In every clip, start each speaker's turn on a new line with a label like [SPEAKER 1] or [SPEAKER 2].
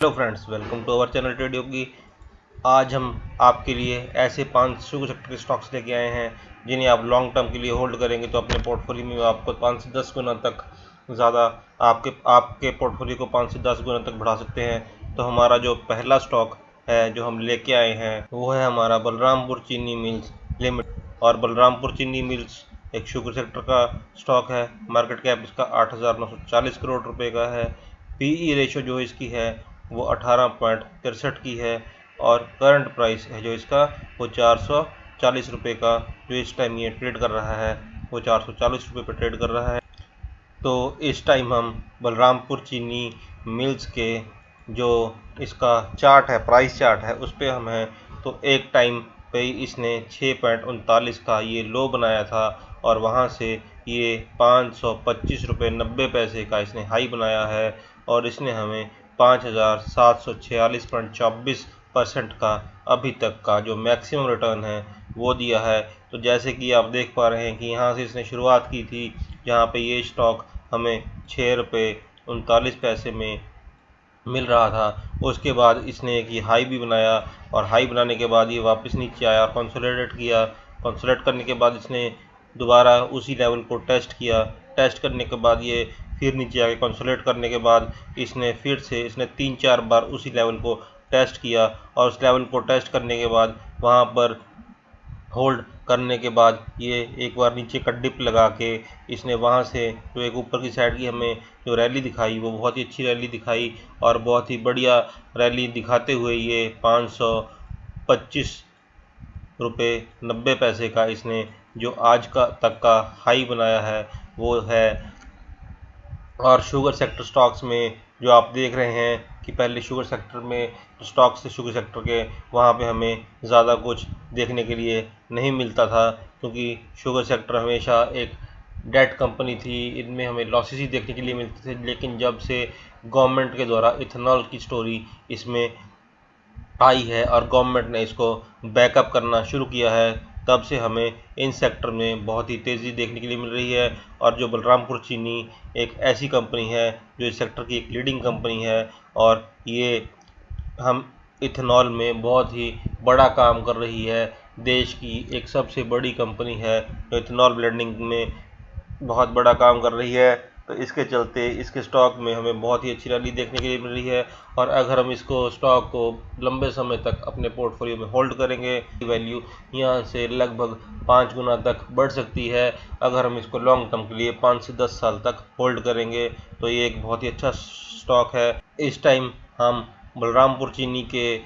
[SPEAKER 1] Hello friends, welcome to our channel Trade Yogi. आज हम आपके लिए ऐसे 5 शुगर सेक्टर के स्टॉक्स लेके आए हैं जिन्हें आप लॉन्ग टर्म के लिए होल्ड करेंगे तो अपने पोर्टफोलियो में आपको 5 से 10 गुना तक ज़्यादा आपके पोर्टफोलियो को 5 से 10 गुना तक बढ़ा सकते हैं। तो हमारा जो पहला स्टॉक है जो हम लेके आए हैं वो है हमारा बलरामपुर चीनी मिल्स लिमिटेड। और बलरामपुर चीनी मिल्स एक शुगर सेक्टर का स्टॉक है। मार्केट कैप इसका 8,940 करोड़ रुपए का है। पीई रेशो जो इसकी है वो 18.63 की है और करंट प्राइस है जो इसका वो 440 रुपये का जो इस टाइम ये ट्रेड कर रहा है वो 440 रुपये पर ट्रेड कर रहा है। तो इस टाइम हम बलरामपुर चीनी मिल्स के जो इसका चार्ट है, प्राइस चार्ट है, उस पर हम हैं तो एक टाइम पे इसने 6.39 का ये लो बनाया था और वहाँ से ये 525 रुपये 90 पैसे का इसने हाई बनाया है और इसने हमें 5,746.24% का अभी तक का जो मैक्सिमम रिटर्न है वो दिया है। तो जैसे कि आप देख पा रहे हैं कि यहाँ से इसने शुरुआत की थी जहाँ पे ये स्टॉक हमें 6 रुपये 39 पैसे में मिल रहा था। उसके बाद इसने एक ये हाई भी बनाया और हाई बनाने के बाद ये वापस नीचे आया और कंसोलिडेट किया। कंसोलिडेट करने के बाद इसने दोबारा उसी लेवल को टेस्ट किया। टेस्ट करने के बाद ये फिर नीचे आके कंसोलिडेट करने के बाद इसने फिर से 3-4 बार उसी लेवल को टेस्ट किया और उस लेवल को टेस्ट करने के बाद वहाँ पर होल्ड करने के बाद ये एक बार नीचे का डिप लगा के इसने वहाँ से जो एक ऊपर की साइड की हमें जो रैली दिखाई वो बहुत ही अच्छी रैली दिखाई और बहुत ही बढ़िया रैली दिखाते हुए ये 525 रुपये 90 पैसे का इसने जो आज का तक का हाई बनाया है वो है। और शुगर सेक्टर स्टॉक्स में जो आप देख रहे हैं कि पहले शुगर सेक्टर में स्टॉक्स थे शुगर सेक्टर के, वहाँ पे हमें ज़्यादा कुछ देखने के लिए नहीं मिलता था क्योंकि शुगर सेक्टर हमेशा एक डेट कंपनी थी, इनमें हमें लॉसेस ही देखने के लिए मिलते थे। लेकिन जब से गवर्नमेंट के द्वारा इथेनॉल की स्टोरी इसमें आई है और गवर्नमेंट ने इसको बैकअप करना शुरू किया है तब से हमें इन सेक्टर में बहुत ही तेज़ी देखने के लिए मिल रही है। और जो बलरामपुर चीनी एक ऐसी कंपनी है जो इस सेक्टर की एक लीडिंग कंपनी है और ये हम इथेनॉल में बहुत ही बड़ा काम कर रही है। देश की एक सबसे बड़ी कंपनी है जो इथेनॉल ब्लेंडिंग में बहुत बड़ा काम कर रही है। तो इसके चलते इसके स्टॉक में हमें बहुत ही अच्छी रैली देखने के लिए मिल रही है और अगर हम इसको स्टॉक को लंबे समय तक अपने पोर्टफोलियो में होल्ड करेंगे वैल्यू यहाँ से लगभग 5 गुना तक बढ़ सकती है। अगर हम इसको लॉन्ग टर्म के लिए 5 से 10 साल तक होल्ड करेंगे तो ये एक बहुत ही अच्छा स्टॉक है। इस टाइम हम बलरामपुर चीनी के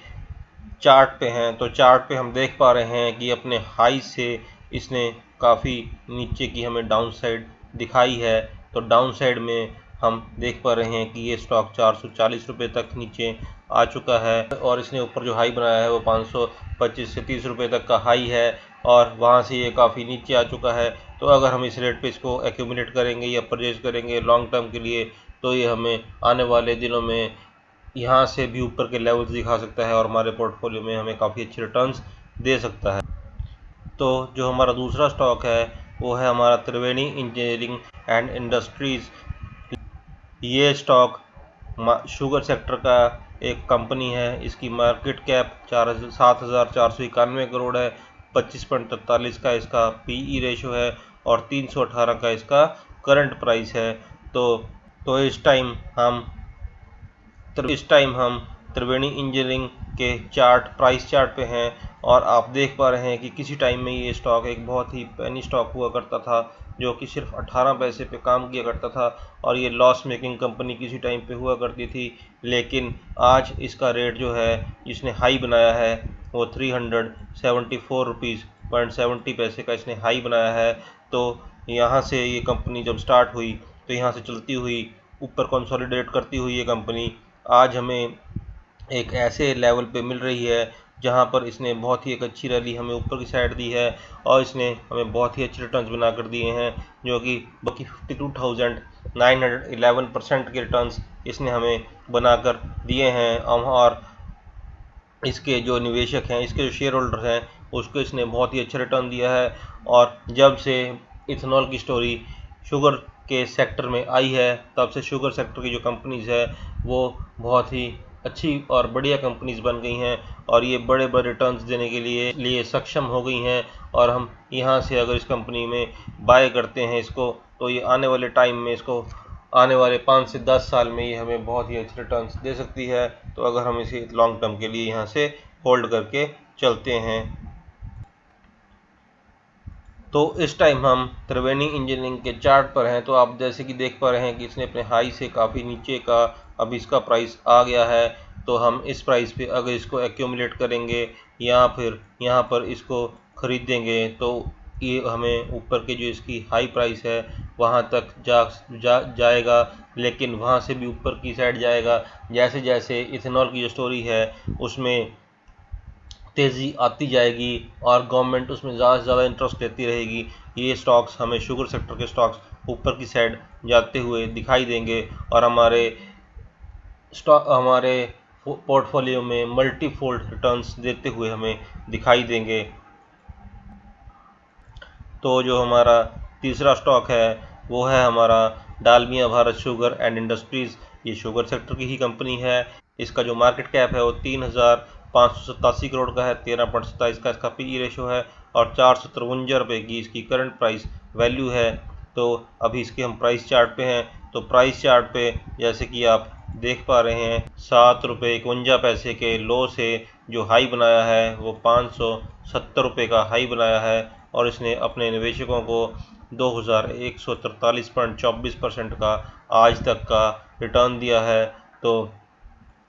[SPEAKER 1] चार्ट पे हैं तो चार्ट पे हम देख पा रहे हैं कि अपने हाई से इसने काफ़ी नीचे की हमें डाउन साइड दिखाई है। तो डाउन साइड में हम देख पा रहे हैं कि ये स्टॉक 440 रुपये तक नीचे आ चुका है और इसने ऊपर जो हाई बनाया है वो 525 से 30 रुपये तक का हाई है और वहाँ से ये काफ़ी नीचे आ चुका है। तो अगर हम इस रेट पे इसको एक्यूमुलेट करेंगे या परचेज करेंगे लॉन्ग टर्म के लिए तो ये हमें आने वाले दिनों में यहाँ से भी ऊपर के लेवल्स दिखा सकता है और हमारे पोर्टफोलियो में हमें काफ़ी अच्छे रिटर्न्स दे सकता है। तो जो हमारा दूसरा स्टॉक है वो है हमारा त्रिवेणी इंजीनियरिंग एंड इंडस्ट्रीज़। ये स्टॉक शुगर सेक्टर का एक कंपनी है। इसकी मार्केट कैप 7,491 करोड़ है। 25.43 का इसका पीई रेशो है और 318 का इसका करंट प्राइस है। तो इस टाइम हम त्रिवेणी इंजीनियरिंग के प्राइस चार्ट पे हैं और आप देख पा रहे हैं कि किसी टाइम में ये स्टॉक एक बहुत ही पेनी स्टॉक हुआ करता था जो कि सिर्फ 18 पैसे पे काम किया करता था और ये लॉस मेकिंग कंपनी किसी टाइम पे हुआ करती थी। लेकिन आज इसका रेट जो है जिसने हाई बनाया है वो 374 रुपीज़ 70 पैसे का इसने हाई बनाया है। तो यहाँ से ये कंपनी जब स्टार्ट हुई तो यहाँ से चलती हुई ऊपर कंसोलिडेट करती हुई ये कंपनी आज हमें एक ऐसे लेवल पे मिल रही है जहां पर इसने बहुत ही एक अच्छी रैली हमें ऊपर की साइड दी है और इसने हमें बहुत ही अच्छे रिटर्न्स बना कर दिए हैं जो कि बाकी 52,911% के रिटर्न्स इसने हमें बनाकर दिए हैं। और इसके जो निवेशक हैं, इसके जो शेयर होल्डर हैं, उसको इसने बहुत ही अच्छा रिटर्न दिया है। और जब से इथेनॉल की स्टोरी शुगर के सेक्टर में आई है तब से शुगर सेक्टर की जो कंपनीज़ है वो बहुत ही अच्छी और बढ़िया कंपनीज बन गई हैं और ये बड़े बड़े रिटर्न्स देने के लिए सक्षम हो गई हैं। और हम यहाँ से अगर इस कंपनी में बाय करते हैं इसको, तो ये आने वाले टाइम में इसको आने वाले 5 से 10 साल में ये हमें बहुत ही अच्छे रिटर्न्स दे सकती है। तो अगर हम इसे लॉन्ग टर्म के लिए यहाँ से होल्ड करके चलते हैं। तो इस टाइम हम त्रिवेणी इंजीनियरिंग के चार्ट पर हैं। तो आप जैसे कि देख पा रहे हैं कि इसने अपने हाई से काफ़ी नीचे का अब इसका प्राइस आ गया है। तो हम इस प्राइस पे अगर इसको एक्यूमुलेट करेंगे या फिर यहाँ पर इसको ख़रीदेंगे तो ये हमें ऊपर के जो इसकी हाई प्राइस है वहाँ तक जाएगा, लेकिन वहाँ से भी ऊपर की साइड जाएगा। जैसे जैसे इथेनॉल की जो स्टोरी है उसमें तेज़ी आती जाएगी और गवर्नमेंट उसमें ज़्यादा से ज़्यादा इंटरेस्ट लेती रहेगी, ये स्टॉक्स हमें शुगर सेक्टर के स्टॉक्स ऊपर की साइड जाते हुए दिखाई देंगे और हमारे पोर्टफोलियो में मल्टीफोल्ड रिटर्न्स देते हुए हमें दिखाई देंगे। तो जो हमारा तीसरा स्टॉक है वो है हमारा Dalmia Bharat sugar and industries. ये शुगर सेक्टर की ही कंपनी है। इसका जो मार्केट कैप है वो 3,587 करोड़ का है, 13.27 का इसका पीई रेशो है और 453 रुपये की इसकी करंट प्राइस वैल्यू है। तो अभी इसके हम प्राइस चार्ट पे हैं। तो प्राइस चार्ट पे जैसे कि आप देख पा रहे हैं 7.51 रुपये के लो से जो हाई बनाया है वो 570 रुपये का हाई बनाया है और इसने अपने निवेशकों को 2143.24% का आज तक का रिटर्न दिया है। तो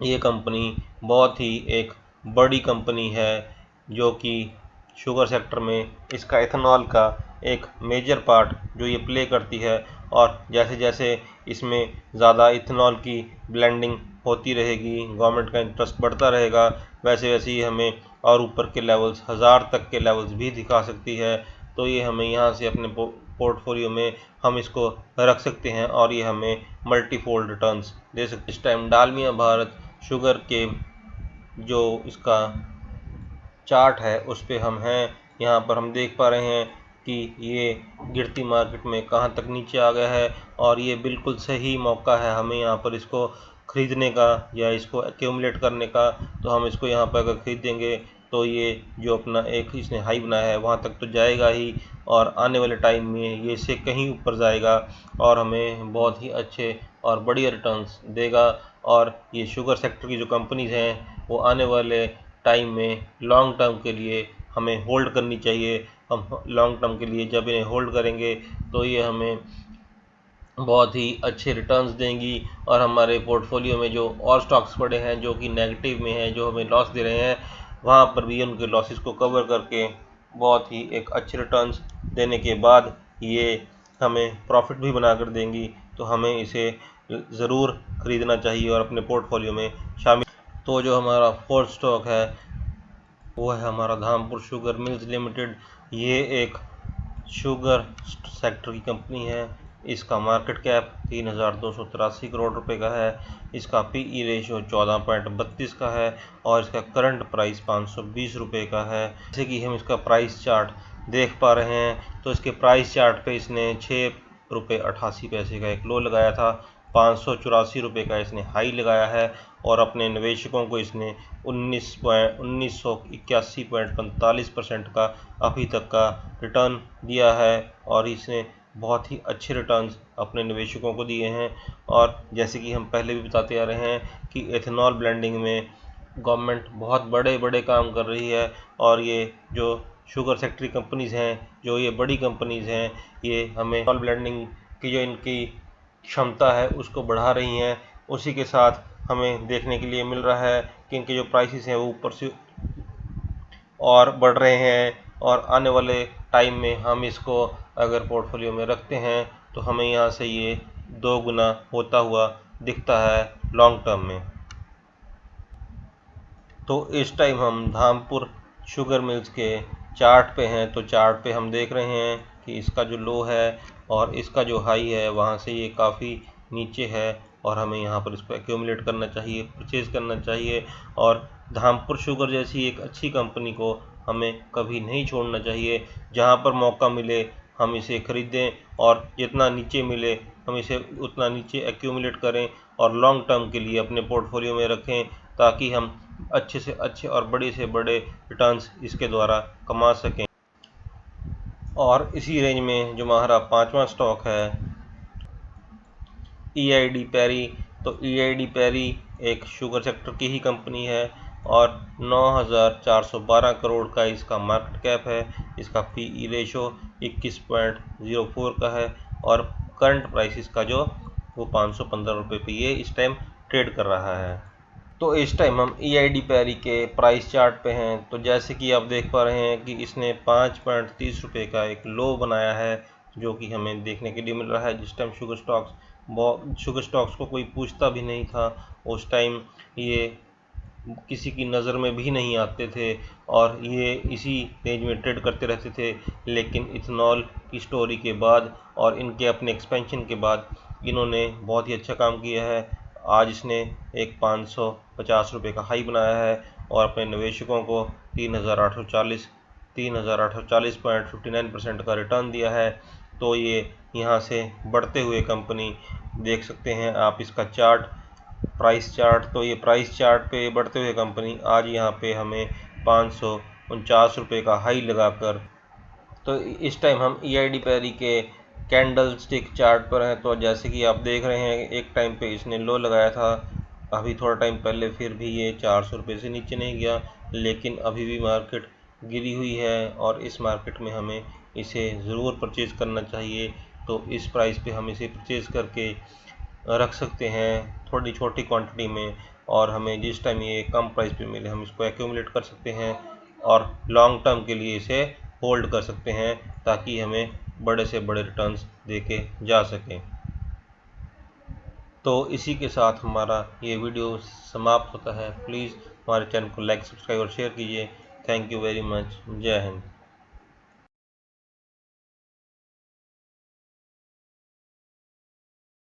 [SPEAKER 1] ये कंपनी बहुत ही एक बड़ी कंपनी है जो कि शुगर सेक्टर में इसका इथेनॉल का एक मेजर पार्ट जो ये प्ले करती है। और जैसे जैसे इसमें ज़्यादा इथेनॉल की ब्लेंडिंग होती रहेगी, गवर्नमेंट का इंटरेस्ट बढ़ता रहेगा, वैसे वैसे ही हमें और ऊपर के लेवल्स 1000 तक के लेवल्स भी दिखा सकती है। तो ये हमें यहाँ से अपने पोर्टफोलियो में हम इसको रख सकते हैं और ये हमें मल्टीफोल्ड रिटर्न्स दे सकते हैं। इस टाइम डालमिया भारत शुगर के जो इसका चार्ट है उस पर हम हैं। यहाँ पर हम देख पा रहे हैं कि ये गिरती मार्केट में कहाँ तक नीचे आ गया है और ये बिल्कुल सही मौका है हमें यहाँ पर इसको ख़रीदने का या इसको एक्यूमुलेट करने का। तो हम इसको यहाँ पर अगर ख़रीदेंगे तो ये जो अपना एक इसने हाई बनाया है वहाँ तक तो जाएगा ही और आने वाले टाइम में ये इससे कहीं ऊपर जाएगा और हमें बहुत ही अच्छे और बढ़िया रिटर्न्स देगा। और ये शुगर सेक्टर की जो कंपनीज़ हैं वो आने वाले टाइम में लॉन्ग टर्म के लिए हमें होल्ड करनी चाहिए। हम लॉन्ग टर्म के लिए जब इन्हें होल्ड करेंगे तो ये हमें बहुत ही अच्छे रिटर्न्स देंगी और हमारे पोर्टफोलियो में जो और स्टॉक्स पड़े हैं जो कि नेगेटिव में हैं, जो हमें लॉस दे रहे हैं, वहाँ पर भी उनके लॉसेस को कवर करके बहुत ही एक अच्छे रिटर्न्स देने के बाद ये हमें प्रॉफिट भी बना कर देंगी। तो हमें इसे ज़रूर ख़रीदना चाहिए और अपने पोर्टफोलियो में शामिल। तो जो हमारा फोर्थ स्टॉक है वो है हमारा धामपुर शुगर मिल्स लिमिटेड। ये एक शुगर सेक्टर की कंपनी है। इसका मार्केट कैप 3,283 करोड़ रुपए का है। इसका पीई रेशो 14.32 का है और इसका करंट प्राइस 520 रुपये का है। जैसे कि हम इसका प्राइस चार्ट देख पा रहे हैं तो इसके प्राइस चार्ट पे इसने 6.88 रुपये का एक लो लगाया था, 584 रुपये का इसने हाई लगाया है और अपने निवेशकों को इसने 1981.45% का अभी तक का रिटर्न दिया है और इसने बहुत ही अच्छे रिटर्न्स अपने निवेशकों को दिए हैं। और जैसे कि हम पहले भी बताते आ रहे हैं कि एथेनॉल ब्लेंडिंग में गवर्नमेंट बहुत बड़े बड़े काम कर रही है और ये जो शुगर सेक्टर कंपनीज़ हैं, जो ये बड़ी कंपनीज़ हैं, ये हमें एथेनॉल ब्लेंडिंग की जो इनकी क्षमता है उसको बढ़ा रही हैं। उसी के साथ हमें देखने के लिए मिल रहा है कि इनके जो प्राइसेस हैं वो ऊपर से और बढ़ रहे हैं और आने वाले टाइम में हम इसको अगर पोर्टफोलियो में रखते हैं तो हमें यहाँ से ये 2 गुना होता हुआ दिखता है लॉन्ग टर्म में। तो इस टाइम हम धामपुर शुगर मिल्स के चार्ट पे हैं। तो चार्ट पे हम देख रहे हैं कि इसका जो लो है और इसका जो हाई है वहाँ से ये काफ़ी नीचे है और हमें यहाँ पर इसको एक्यूमुलेट करना चाहिए, परचेज़ करना चाहिए। और धामपुर शुगर जैसी एक अच्छी कंपनी को हमें कभी नहीं छोड़ना चाहिए। जहाँ पर मौका मिले हम इसे ख़रीदें और जितना नीचे मिले हम इसे उतना नीचे एक्यूमुलेट करें और लॉन्ग टर्म के लिए अपने पोर्टफोलियो में रखें। ताकि हम अच्छे से अच्छे और बड़े से बड़े रिटर्न्स इसके द्वारा कमा सकें। और इसी रेंज में जो हमारा 5वां स्टॉक है EID पैरी, तो EID पैरी एक शुगर सेक्टर की ही कंपनी है और 9,412 करोड़ का इसका मार्केट कैप है। इसका PE रेशो 21.04 का है और करंट प्राइस इसका जो वो 515 रुपये पे ये इस टाइम ट्रेड कर रहा है। तो इस टाइम हम EID पैरी के प्राइस चार्ट पे हैं। तो जैसे कि आप देख पा रहे हैं कि इसने 5.30 रुपये का एक लो बनाया है, जो कि हमें देखने के लिए मिल रहा है। जिस टाइम शुगर स्टॉक्स को कोई पूछता भी नहीं था, उस टाइम ये किसी की नज़र में भी नहीं आते थे और ये इसी रेंज में ट्रेड करते रहते थे। लेकिन इथेनॉल की स्टोरी के बाद और इनके अपने एक्सपेंशन के बाद इन्होंने बहुत ही अच्छा काम किया है। आज इसने एक 550 रुपये का हाई बनाया है और अपने निवेशकों को 3,840.59% का रिटर्न दिया है। तो ये यहाँ से बढ़ते हुए कंपनी देख सकते हैं आप इसका प्राइस चार्ट। तो ये प्राइस चार्ट पे बढ़ते हुए कंपनी आज यहाँ पे हमें 549 रुपये का हाई लगाकर, तो इस टाइम हम EID पैरी के कैंडल स्टिक चार्ट पर हैं। तो जैसे कि आप देख रहे हैं एक टाइम पे इसने लो लगाया था, अभी थोड़ा टाइम पहले फिर भी ये 400 रुपये से नीचे नहीं गया, लेकिन अभी भी मार्केट गिरी हुई है और इस मार्केट में हमें इसे ज़रूर परचेज़ करना चाहिए। तो इस प्राइस पे हम इसे परचेज़ करके रख सकते हैं थोड़ी छोटी क्वांटिटी में, और हमें जिस टाइम ये कम प्राइस पे मिले हम इसको एक्यूमुलेट कर सकते हैं और लॉन्ग टर्म के लिए इसे होल्ड कर सकते हैं, ताकि हमें बड़े से बड़े रिटर्न्स देके जा सकें। तो इसी के साथ हमारा ये वीडियो समाप्त होता है। प्लीज़ हमारे चैनल को लाइक, सब्सक्राइब और शेयर कीजिए। Thank you very much. जय हिंद।